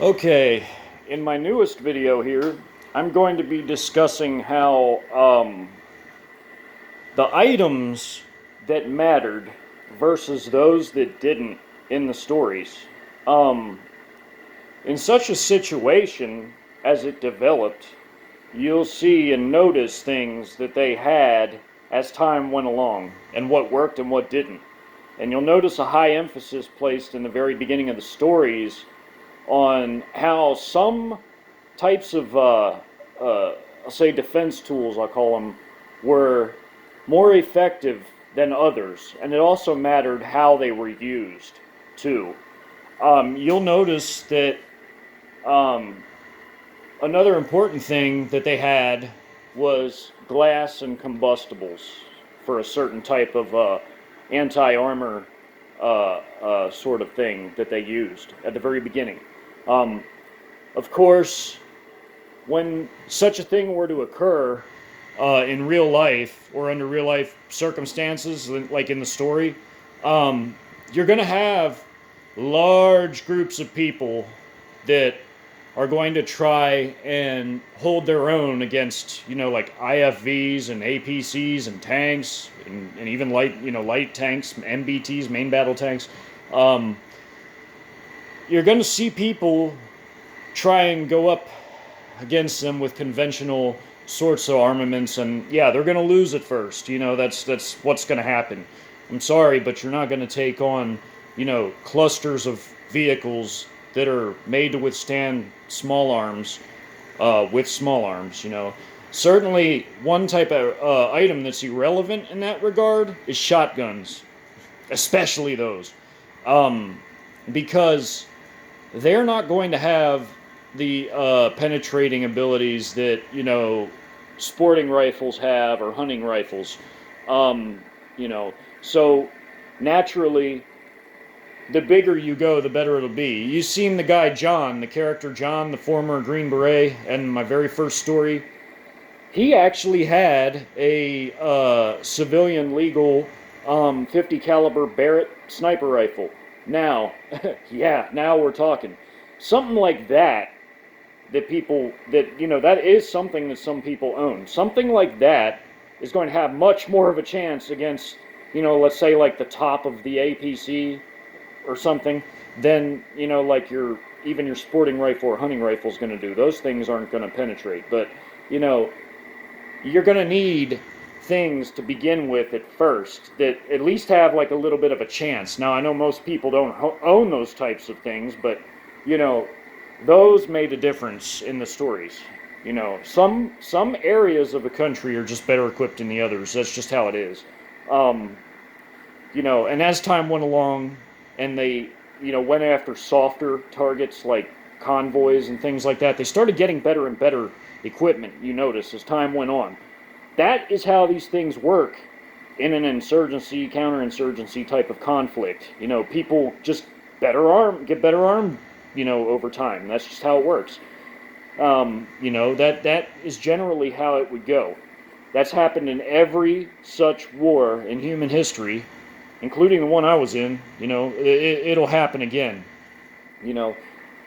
Okay, in my newest video here, I'm going to be discussing how the items that mattered versus those that didn't in the stories. Um, in such a situation, as it developed, you'll see and notice things that they had as time went along, and what worked and what didn't. And you'll notice a high emphasis placed in the very beginning of the stories on how some types of, I'll say defense tools, I'll call them, were more effective than others. And it also mattered how they were used, too. You'll notice that um, another important thing that they had was glass and combustibles for a certain type of anti-armor sort of thing that they used at the very beginning. Um, of course, when such a thing were to occur in real life or under real life circumstances, like in the story, um, you're going to have large groups of people that are going to try and hold their own against, like IFVs and APCs and tanks and even light tanks, MBTs, main battle tanks. Um, you're going to see people try and go up against them with conventional sorts of armaments, and yeah, they're going to lose at first. That's what's going to happen. I'm sorry, but you're not going to take on, clusters of vehicles that are made to withstand small arms with small arms. Certainly, one type of item that's irrelevant in that regard is shotguns, especially those, um, because they're not going to have the penetrating abilities that sporting rifles have or hunting rifles. Um, you know, so naturally, the bigger you go, the better it'll be. You've seen the guy John, the character John, the former Green Beret, and my very first story. He actually had a civilian legal 50 caliber Barrett sniper rifle. Now, yeah, now we're talking. Something like that people that is something that some people own. Something like that is going to have much more of a chance against, let's say like the top of the APC or something than, like your sporting rifle or hunting rifle is going to do. Those things aren't going to penetrate, but you know, you're going to need things to begin with at first that at least have like a little bit of a chance. Now, I know most people don't own those types of things, but you know, those made a difference in the stories. Some areas of the country are just better equipped than the others. That's just how it is. Um, and as time went along, and they, went after softer targets like convoys and things like that, they started getting better and better equipment. You notice as time went on. That is how these things work in an insurgency, counterinsurgency type of conflict. People just get better armed, over time. That's just how it works. That is generally how it would go. That's happened in every such war in human history, including the one I was in. It'll happen again. You know,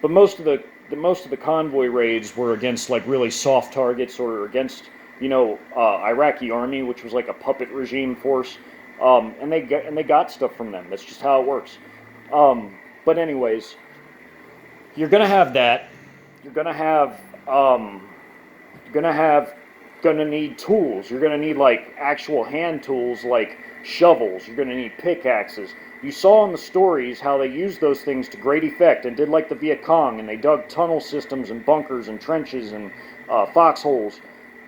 but most of the convoy raids were against like really soft targets or against Iraqi army, which was like a puppet regime force, and they got stuff from them. That's just how it works. But anyways, you're gonna have that. You're gonna have you're gonna need tools. You're gonna need like actual hand tools like shovels. You're gonna need pickaxes. You saw in the stories how they used those things to great effect and did like the Viet Cong, and they dug tunnel systems and bunkers and trenches and foxholes.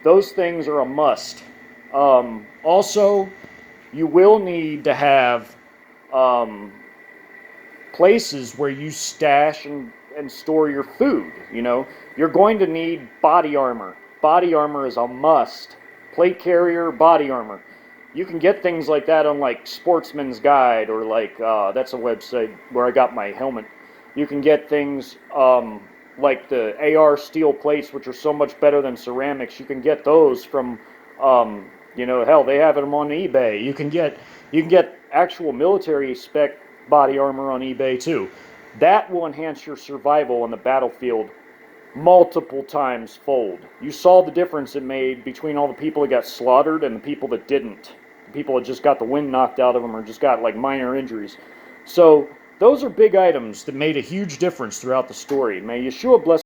Those things are a must. Also, you will need to have um, places where you stash and store your food. You're going to need body armor. Body armor is a must. Plate carrier, body armor. You can get things like that on like Sportsman's Guide or like that's a website where I got my helmet. You can get things like the AR steel plates, which are so much better than ceramics. You can get those from hell, they have them on eBay. You can get actual military spec body armor on eBay too. that will enhance your survival on the battlefield multiple times fold. You saw the difference it made between all the people that got slaughtered and the people that didn't. The people that just got the wind knocked out of them or just got like minor injuries. So those are big items that made a huge difference throughout the story. May Yeshua bless